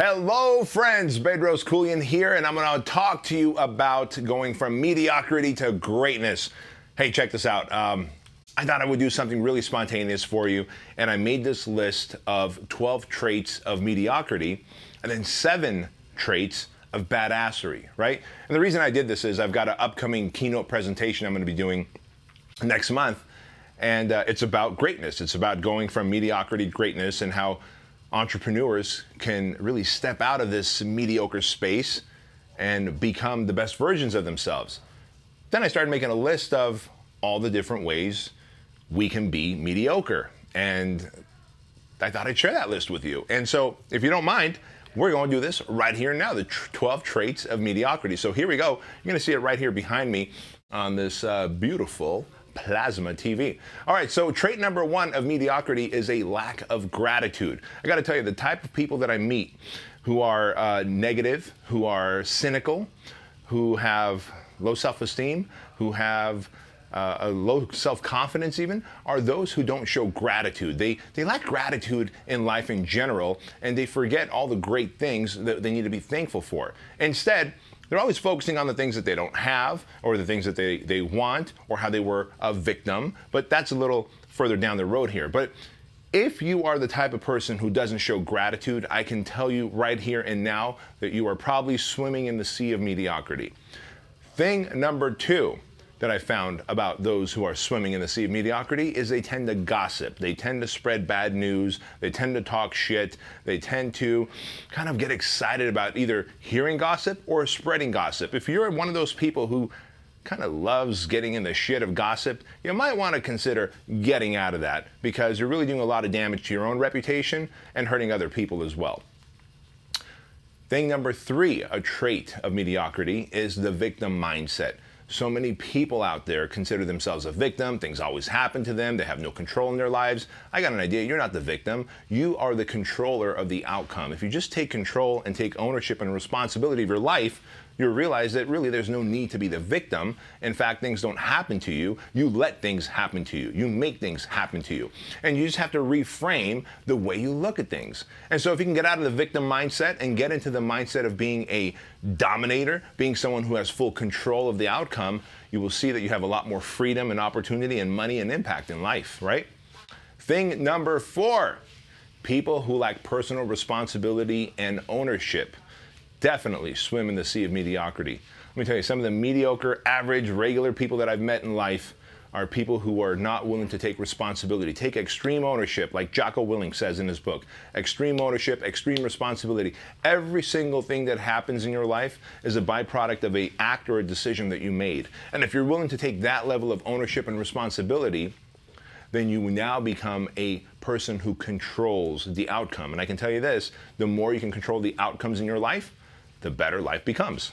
Hello friends, Bedros Keuilian here, and I'm going to talk to you about going from mediocrity to greatness. Hey, check this out. I thought I would do something really spontaneous for you, and I made this list of 12 traits of mediocrity and then 7 traits of badassery, right? And the reason I did this is I've got an upcoming keynote presentation I'm going to be doing next month, and it's about greatness. It's about going from mediocrity to greatness and how entrepreneurs can really step out of this mediocre space and become the best versions of themselves. Then I started making a list of all the different ways we can be mediocre. And I thought I'd share that list with you. And so if you don't mind, we're going to do this right here and now, the 12 traits of mediocrity. So here we go. You're going to see it right here behind me on this beautiful plasma TV. All right, so trait number 1 of mediocrity is a lack of gratitude. I got to tell you, the type of people that I meet who are negative, who are cynical, who have low self-esteem, who have a low self-confidence even, are those who don't show gratitude. They lack gratitude in life in general, and they forget all the great things that they need to be thankful for. Instead, they're always focusing on the things that they don't have, or the things that they want, or how they were a victim. But that's a little further down the road here. But if you are the type of person who doesn't show gratitude, I can tell you right here and now that you are probably swimming in the sea of mediocrity. Thing number 2 that I found about those who are swimming in the sea of mediocrity is they tend to gossip. They tend to spread bad news. They tend to talk shit. They tend to kind of get excited about either hearing gossip or spreading gossip. If you're one of those people who kind of loves getting in the shit of gossip, you might want to consider getting out of that, because you're really doing a lot of damage to your own reputation and hurting other people as well. Thing number 3, a trait of mediocrity, is the victim mindset. So many people out there consider themselves a victim. Things always happen to them. They have no control in their lives. I got an idea. You're not the victim. You are the controller of the outcome. If you just take control and take ownership and responsibility of your life, you'll realize that really there's no need to be the victim. In fact, things don't happen to you. You let things happen to you. You make things happen to you. And you just have to reframe the way you look at things. And so if you can get out of the victim mindset and get into the mindset of being a dominator, being someone who has full control of the outcome, you will see that you have a lot more freedom and opportunity and money and impact in life, right? Thing number 4, people who lack personal responsibility and ownership definitely swim in the sea of mediocrity. Let me tell you, some of the mediocre, average, regular people that I've met in life are people who are not willing to take responsibility, take extreme ownership, like Jocko Willink says in his book. Extreme ownership, extreme responsibility. Every single thing that happens in your life is a byproduct of an act or a decision that you made. And if you're willing to take that level of ownership and responsibility, then you now become a person who controls the outcome. And I can tell you this, the more you can control the outcomes in your life, the better life becomes.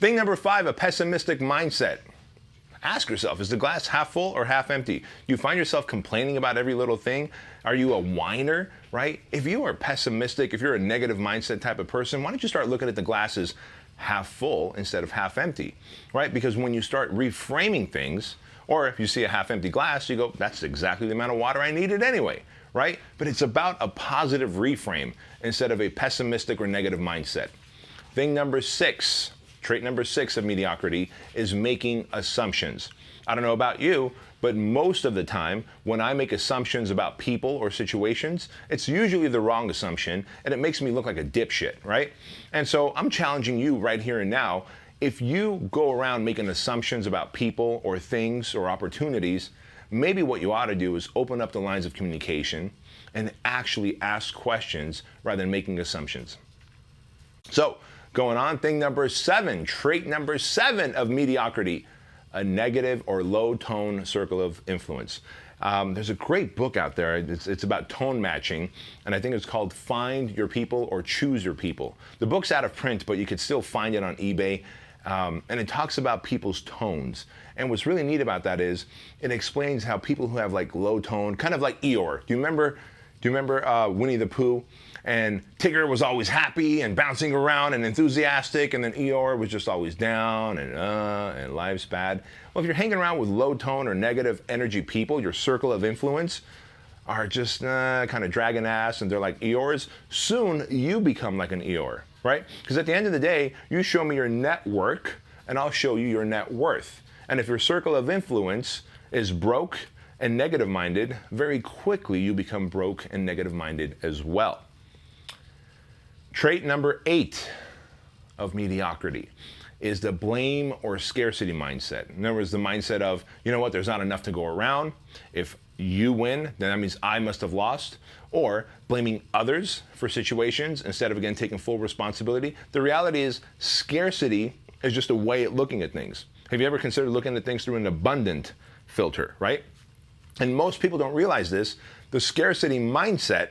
Thing number 5, a pessimistic mindset. Ask yourself, is the glass half full or half empty? Do you find yourself complaining about every little thing? Are you a whiner, right? If you are pessimistic, if you're a negative mindset type of person, why don't you start looking at the glasses half full instead of half empty, right? Because when you start reframing things, or if you see a half empty glass, you go, that's exactly the amount of water I needed anyway, right? But it's about a positive reframe instead of a pessimistic or negative mindset. Thing number 6, trait number 6 of mediocrity is making assumptions. I don't know about you, but most of the time when I make assumptions about people or situations, it's usually the wrong assumption, and it makes me look like a dipshit, right? And so I'm challenging you right here and now, if you go around making assumptions about people or things or opportunities, maybe what you ought to do is open up the lines of communication and actually ask questions rather than making assumptions. So, going on, thing number 7, trait number 7 of mediocrity, a negative or low tone circle of influence. There's a great book out there. It's about tone matching, and I think it's called Find Your People or Choose Your People. The book's out of print, but you could still find it on eBay. And it talks about people's tones. And what's really neat about that is it explains how people who have like low tone, kind of like Eeyore. Do you remember Winnie the Pooh? And Tigger was always happy and bouncing around and enthusiastic, and then Eeyore was just always down and life's bad. Well, if you're hanging around with low tone or negative energy people, your circle of influence, are just kind of dragging ass and they're like Eeyores, soon you become like an Eeyore, right? Because at the end of the day, you show me your network and I'll show you your net worth. And if your circle of influence is broke and negative minded, very quickly you become broke and negative minded as well. Trait number 8 of mediocrity is the blame or scarcity mindset. In other words, the mindset of, you know what, there's not enough to go around. If you win, then that means I must have lost. Or blaming others for situations instead of, again, taking full responsibility. The reality is scarcity is just a way of looking at things. Have you ever considered looking at things through an abundant filter, right? And most people don't realize this. The scarcity mindset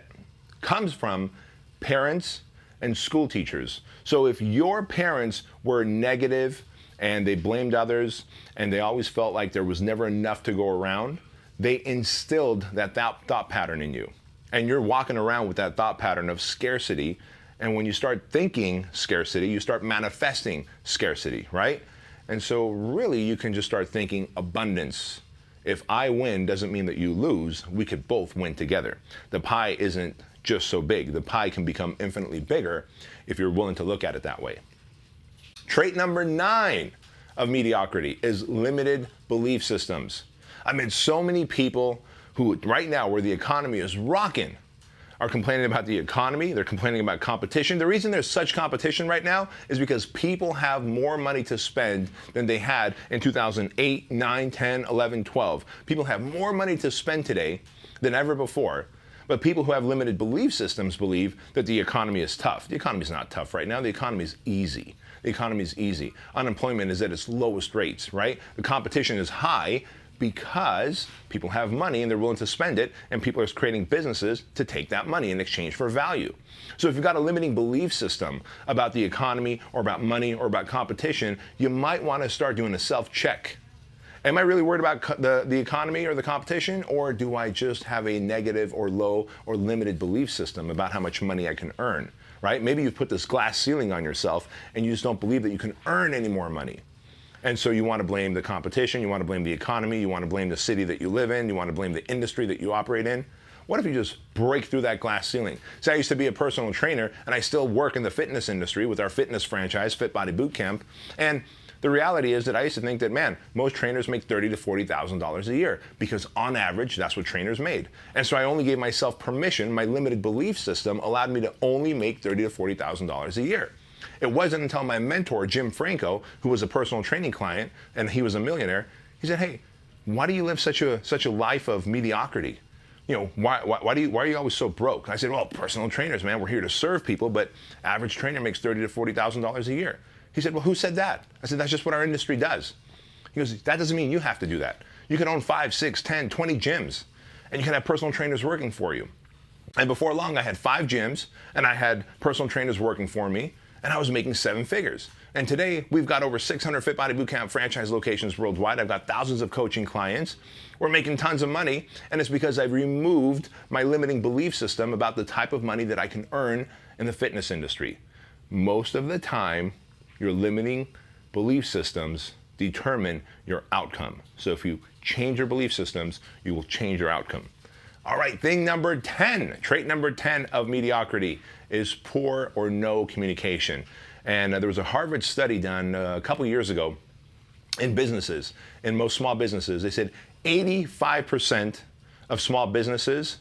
comes from parents and school teachers. So if your parents were negative and they blamed others and they always felt like there was never enough to go around, they instilled that thought pattern in you. And you're walking around with that thought pattern of scarcity. And when you start thinking scarcity, you start manifesting scarcity, right? And so really you can just start thinking abundance. If I win doesn't mean that you lose. We could both win together. The pie isn't just so big. The pie can become infinitely bigger if you're willing to look at it that way. Trait number 9 of mediocrity is limited belief systems. I met so many people who right now, where the economy is rocking, are complaining about the economy. They're complaining about competition. The reason there's such competition right now is because people have more money to spend than they had in 2008, 9, 10, 11, 12. People have more money to spend today than ever before. But people who have limited belief systems believe that the economy is tough. The economy is not tough right now. The economy is easy. The economy is easy. Unemployment is at its lowest rates, right? The competition is high because people have money and they're willing to spend it, and people are creating businesses to take that money in exchange for value. So if you've got a limiting belief system about the economy or about money or about competition, you might want to start doing a self-check. Am I really worried about the economy or the competition, or do I just have a negative or low or limited belief system about how much money I can earn, right? Maybe you've put this glass ceiling on yourself and you just don't believe that you can earn any more money. And so you want to blame the competition, you want to blame the economy, you want to blame the city that you live in, you want to blame the industry that you operate in. What if you just break through that glass ceiling? So I used to be a personal trainer and I still work in the fitness industry with our fitness franchise, Fit Body Bootcamp. And the reality is that I used to think that, man, most trainers make $30,000 to $40,000 a year because on average, that's what trainers made. And so I only gave myself permission. My limited belief system allowed me to only make $30,000 to $40,000 a year. It wasn't until my mentor, Jim Franco, who was a personal training client, and he was a millionaire, he said, hey, why do you live such a life of mediocrity? You know, why are you always so broke? I said, well, personal trainers, man, we're here to serve people, but average trainer makes $30,000 to $40,000 a year. He said, well, who said that? I said, that's just what our industry does. He goes, that doesn't mean you have to do that. You can own 5, 6, 10, 20 gyms, and you can have personal trainers working for you. And before long, I had 5 gyms, and I had personal trainers working for me, and I was making 7 figures. And today, we've got over 600 Fit Body Bootcamp franchise locations worldwide. I've got thousands of coaching clients. We're making tons of money, and it's because I've removed my limiting belief system about the type of money that I can earn in the fitness industry. Most of the time, your limiting belief systems determine your outcome. So if you change your belief systems, you will change your outcome. All right, thing number 10, trait number 10 of mediocrity is poor or no communication. And there was a Harvard study done a couple years ago in businesses, in most small businesses. They said 85% of small businesses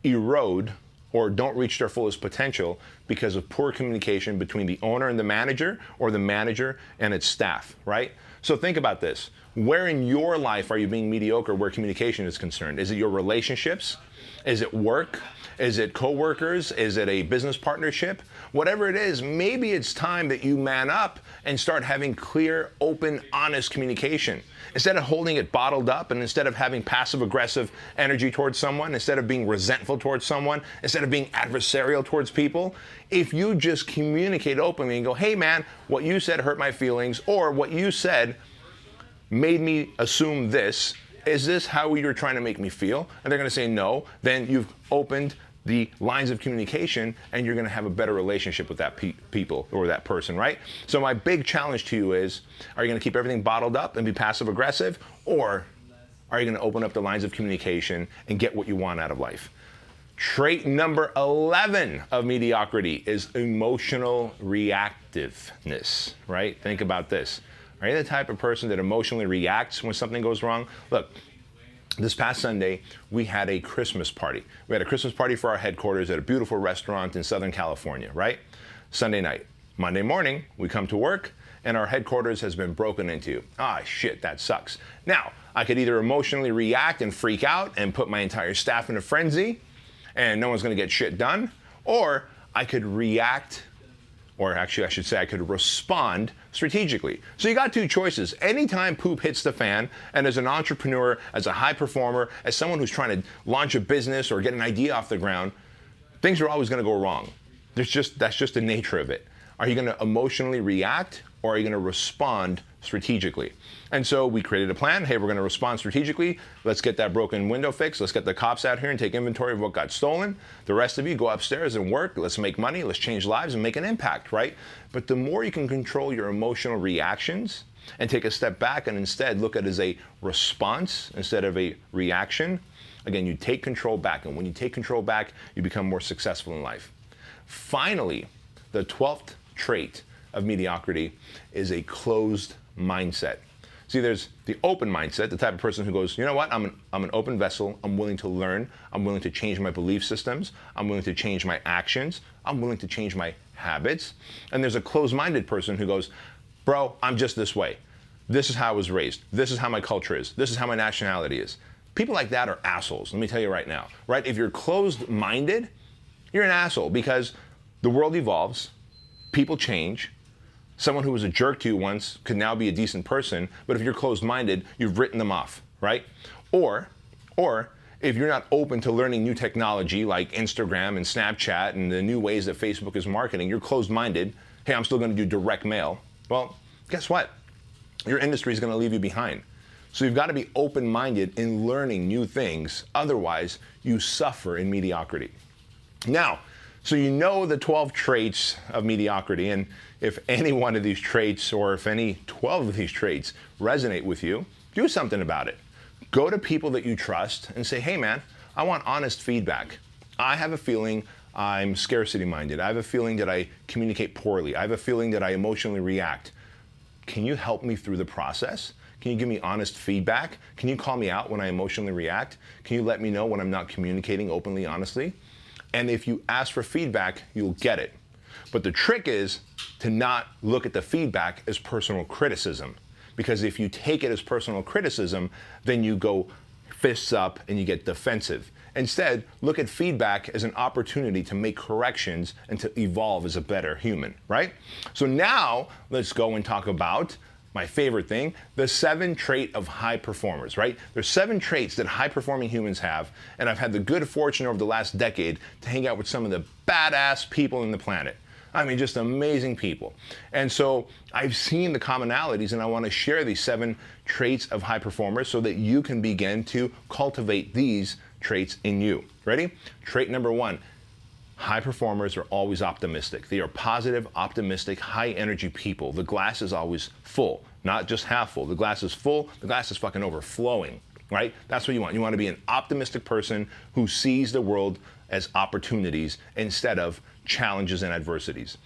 erode or don't reach their fullest potential because of poor communication between the owner and the manager, or the manager and its staff, right? So think about this. Where in your life are you being mediocre where communication is concerned? Is it your relationships? Is it work? Is it coworkers? Is it a business partnership? Whatever it is, maybe it's time that you man up and start having clear, open, honest communication. Instead of holding it bottled up, and instead of having passive-aggressive energy towards someone, instead of being resentful towards someone, instead of being adversarial towards people, if you just communicate openly and go, hey man, what you said hurt my feelings, or what you said made me assume this, is this how you're trying to make me feel? And they're gonna say no, then you've opened the lines of communication and you're gonna have a better relationship with that people or that person, right? So my big challenge to you is, are you gonna keep everything bottled up and be passive aggressive, or are you going to open up the lines of communication and get what you want out of life? Trait number 11 of mediocrity is emotional reactiveness, right? Think about this. Are you the type of person that emotionally reacts when something goes wrong? Look, this past Sunday, we had a Christmas party. We had a Christmas party for our headquarters at a beautiful restaurant in Southern California, right? Sunday night. Monday morning, we come to work, and our headquarters has been broken into. Ah, shit, that sucks. Now, I could either emotionally react and freak out and put my entire staff in a frenzy, and no one's gonna get shit done, or I could react, or actually I should say I could respond strategically. So you got two choices. Anytime poop hits the fan, and as an entrepreneur, as a high performer, as someone who's trying to launch a business or get an idea off the ground, things are always gonna go wrong. That's just the nature of it. Are you gonna emotionally react, or are you gonna respond strategically? And so we created a plan. Hey, we're gonna respond strategically. Let's get that broken window fixed. Let's get the cops out here and take inventory of what got stolen. The rest of you go upstairs and work. Let's make money. Let's change lives and make an impact, right? But the more you can control your emotional reactions and take a step back and instead look at it as a response instead of a reaction, again, you take control back. And when you take control back, you become more successful in life. Finally, the 12th trait of mediocrity is a closed mindset. See, there's the open mindset, the type of person who goes, you know what, I'm an open vessel, I'm willing to learn, I'm willing to change my belief systems, I'm willing to change my actions, I'm willing to change my habits. And there's a closed-minded person who goes, bro, I'm just this way. This is how I was raised. This is how my culture is. This is how my nationality is. People like that are assholes, let me tell you right now, right? If you're closed-minded, you're an asshole because the world evolves, people change. Someone who was a jerk to you once could now be a decent person, but if you're closed-minded, you've written them off, right? Or if you're not open to learning new technology like Instagram and Snapchat and the new ways that Facebook is marketing, you're closed-minded. Hey, I'm still going to do direct mail. Well, guess what? Your industry is going to leave you behind. So you've got to be open-minded in learning new things. Otherwise, you suffer in mediocrity. Now, so you know the 12 traits of mediocrity, and if any one of these traits or if any 12 of these traits resonate with you, do something about it. Go to people that you trust and say, hey man, I want honest feedback. I have a feeling I'm scarcity-minded. I have a feeling that I communicate poorly. I have a feeling that I emotionally react. Can you help me through the process? Can you give me honest feedback? Can you call me out when I emotionally react? Can you let me know when I'm not communicating openly, honestly? And if you ask for feedback, you'll get it. But the trick is to not look at the feedback as personal criticism. Because if you take it as personal criticism, then you go fists up and you get defensive. Instead, look at feedback as an opportunity to make corrections and to evolve as a better human, right? So now let's go and talk about my favorite thing, the 7 trait of high performers, right? There's 7 traits that high-performing humans have, and I've had the good fortune over the last decade to hang out with some of the badass people on the planet. I mean, just amazing people. And so I've seen the commonalities, and I want to share these 7 traits of high performers so that you can begin to cultivate these traits in you. Ready? Trait number 1. High performers are always optimistic. They are positive, optimistic, high-energy people. The glass is always full, not just half full. The glass is full, the glass is fucking overflowing, right? That's what you want. You want to be an optimistic person who sees the world as opportunities instead of challenges and adversities.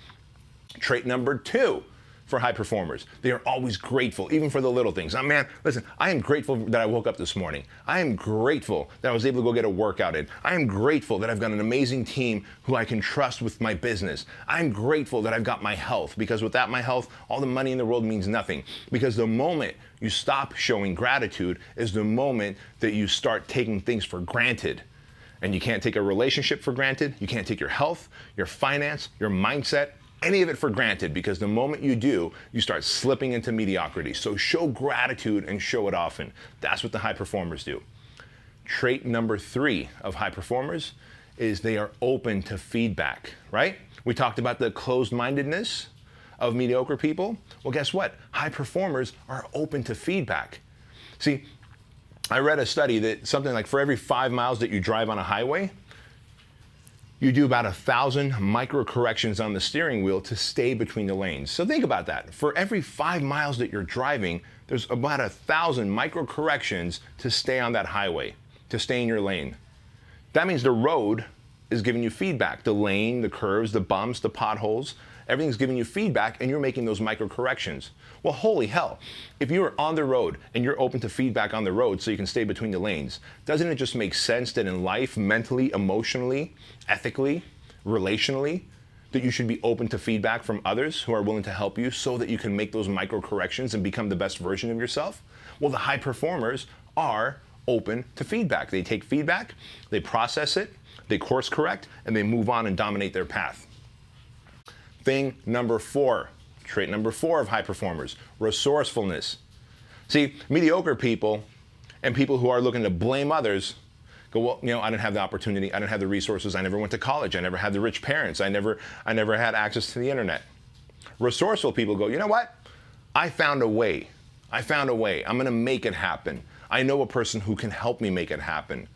Trait number 2 for high performers. They are always grateful, even for the little things. Oh, man, listen, I am grateful that I woke up this morning. I am grateful that I was able to go get a workout in. I am grateful that I've got an amazing team who I can trust with my business. I'm grateful that I've got my health, because without my health, all the money in the world means nothing. Because the moment you stop showing gratitude is the moment that you start taking things for granted. And you can't take a relationship for granted. You can't take your health, your finance, your mindset, any of it for granted, because the moment you do, you start slipping into mediocrity. So show gratitude and show it often. That's what the high performers do. Trait number 3 of high performers is they are open to feedback, right? We talked about the closed-mindedness of mediocre people. Well, guess what? High performers are open to feedback. See, I read a study that something like for every 5 miles that you drive on a highway, you do about 1,000 micro corrections on the steering wheel to stay between the lanes. So think about that. For every 5 miles that you're driving, there's about 1,000 micro corrections to stay on that highway, to stay in your lane. That means the road is giving you feedback. The lane, the curves, the bumps, the potholes, everything's giving you feedback, and you're making those micro corrections. Well, holy hell, if you're on the road and you're open to feedback on the road so you can stay between the lanes, doesn't it just make sense that in life, mentally, emotionally, ethically, relationally, that you should be open to feedback from others who are willing to help you so that you can make those micro corrections and become the best version of yourself? Well, the high performers are open to feedback. They take feedback, they process it, they course correct, and they move on and dominate their path. Thing number 4, trait number 4 of high performers, resourcefulness. See, mediocre people and people who are looking to blame others go, well, I didn't have the opportunity, I didn't have the resources, I never went to college, I never had the rich parents, I never had access to the internet. Resourceful people go, you know what? I found a way. I'm gonna make it happen. I know a person who can help me make it happen.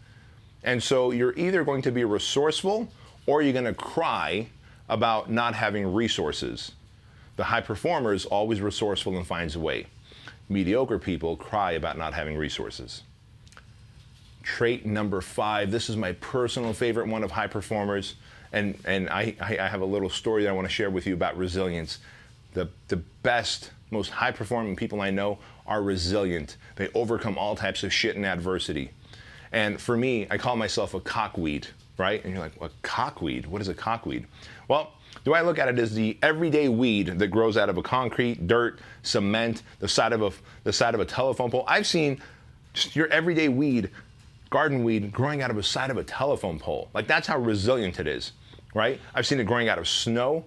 And so you're either going to be resourceful or you're gonna cry about not having resources. The high performer is always resourceful and finds a way. Mediocre people cry about not having resources. Trait number 5, this is my personal favorite one of high performers, and I have a little story that I want to share with you about resilience. The best, most high performing people I know are resilient. They overcome all types of shit and adversity. And for me, I call myself a cockweed, right? And you're like, what, cockweed? What is a cockweed? Well, the way I look at it is the everyday weed that grows out of a concrete, dirt, cement, the side of a telephone pole. I've seen just your everyday weed, garden weed, growing out of the side of a telephone pole. Like, that's how resilient it is, right? I've seen it growing out of snow.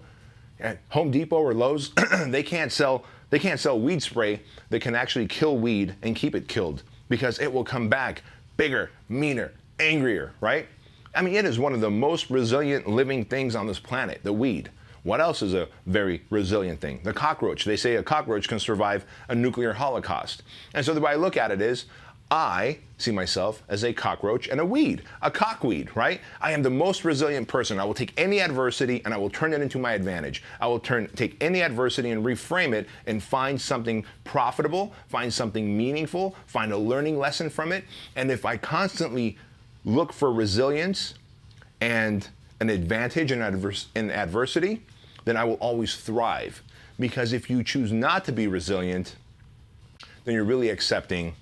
At Home Depot or Lowe's, they can't sell weed spray that can actually kill weed and keep it killed, because it will come back bigger, meaner, angrier, right? I mean, it is one of the most resilient living things on this planet, the weed. What else is a very resilient thing? The cockroach. They say a cockroach can survive a nuclear holocaust. And so the way I look at it is, I see myself as a cockroach and a weed, a cockweed, right? I am the most resilient person. I will take any adversity and I will turn it into my advantage. I will take any adversity and reframe it and find something profitable, find something meaningful, find a learning lesson from it. And if I constantly look for resilience and an advantage in adversity, then I will always thrive. Because if you choose not to be resilient, then you're really accepting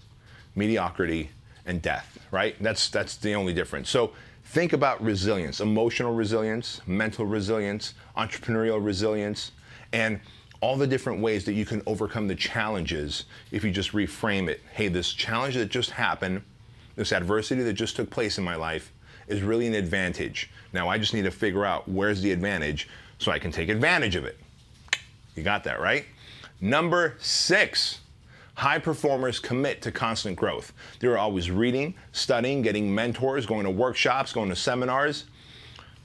mediocrity and death, right? That's the only difference. So think about resilience, emotional resilience, mental resilience, entrepreneurial resilience, and all the different ways that you can overcome the challenges if you just reframe it. Hey, this challenge that just happened, this adversity that just took place in my life is really an advantage. Now I just need to figure out where's the advantage so I can take advantage of it. You got that, right? Number 6. High performers commit to constant growth. They're always reading, studying, getting mentors, going to workshops, going to seminars,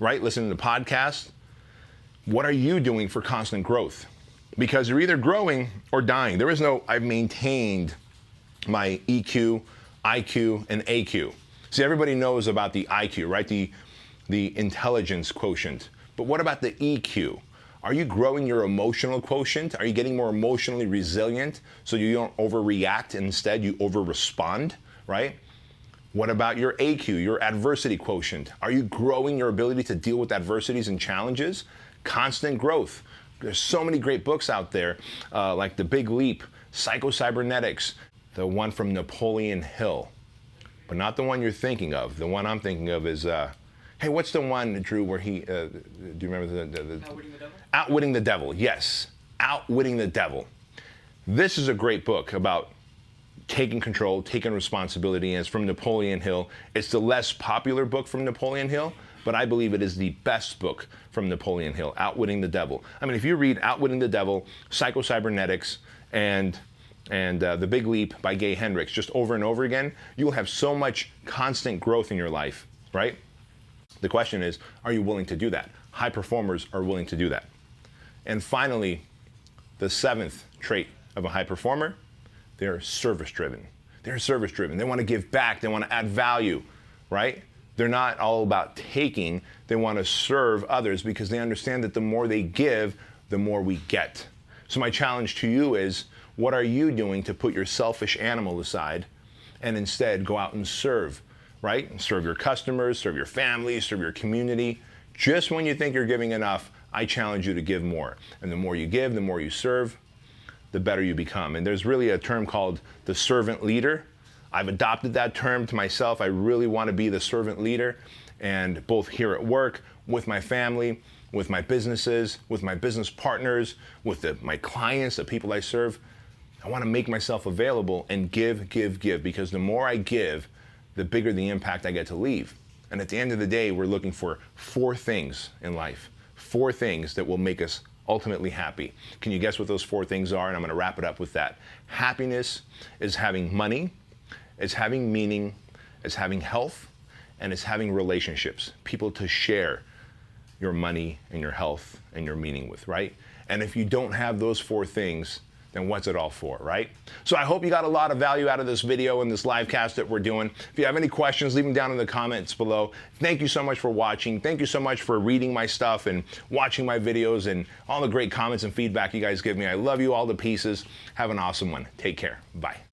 right? Listening to podcasts. What are you doing for constant growth? Because you're either growing or dying. There is no, I've maintained my EQ, IQ, and AQ. See, everybody knows about the IQ, right? The intelligence quotient. But what about the EQ? Are you growing your emotional quotient? Are you getting more emotionally resilient so you don't overreact and instead you over-respond, right? What about your AQ, your adversity quotient? Are you growing your ability to deal with adversities and challenges? Constant growth. There's so many great books out there, like The Big Leap, Psycho-Cybernetics, the one from Napoleon Hill, but not the one you're thinking of. The one I'm thinking of is, hey, what's the one, Drew, where he, do you remember the Outwitting the Devil? Outwitting the Devil, yes. Outwitting the Devil. This is a great book about taking control, taking responsibility, and it's from Napoleon Hill. It's the less popular book from Napoleon Hill, but I believe it is the best book from Napoleon Hill, Outwitting the Devil. I mean, if you read Outwitting the Devil, Psycho-Cybernetics, and The Big Leap by Gay Hendricks just over and over again, you'll have so much constant growth in your life, right? The question is, are you willing to do that? High performers are willing to do that. And finally, the 7th trait of a high performer, they're service-driven. They're service-driven. They want to give back. They want to add value, right? They're not all about taking. They want to serve others because they understand that the more they give, the more we get. So my challenge to you is, What are you doing to put your selfish animal aside and instead go out and serve, right? Serve your customers, serve your family, serve your community. Just when you think you're giving enough, I challenge you to give more. And the more you give, the more you serve, the better you become. And there's really a term called the servant leader. I've adopted that term to myself. I really want to be the servant leader, and both here at work, with my family, with my businesses, with my business partners, with my clients, the people I serve. I want to make myself available and give, because the more I give, the bigger the impact I get to leave. And at the end of the day, we're looking for 4 things in life, 4 things that will make us ultimately happy. Can you guess what those 4 things are? And I'm going to wrap it up with that. Happiness is having money, it's having meaning, it's having health, and it's having relationships, people to share your money and your health and your meaning with, right? And if you don't have those 4 things, then what's it all for, right? So I hope you got a lot of value out of this video and this live cast that we're doing. If you have any questions, leave them down in the comments below. Thank you so much for watching. Thank you so much for reading my stuff and watching my videos and all the great comments and feedback you guys give me. I love you all to pieces. Have an awesome one. Take care. Bye.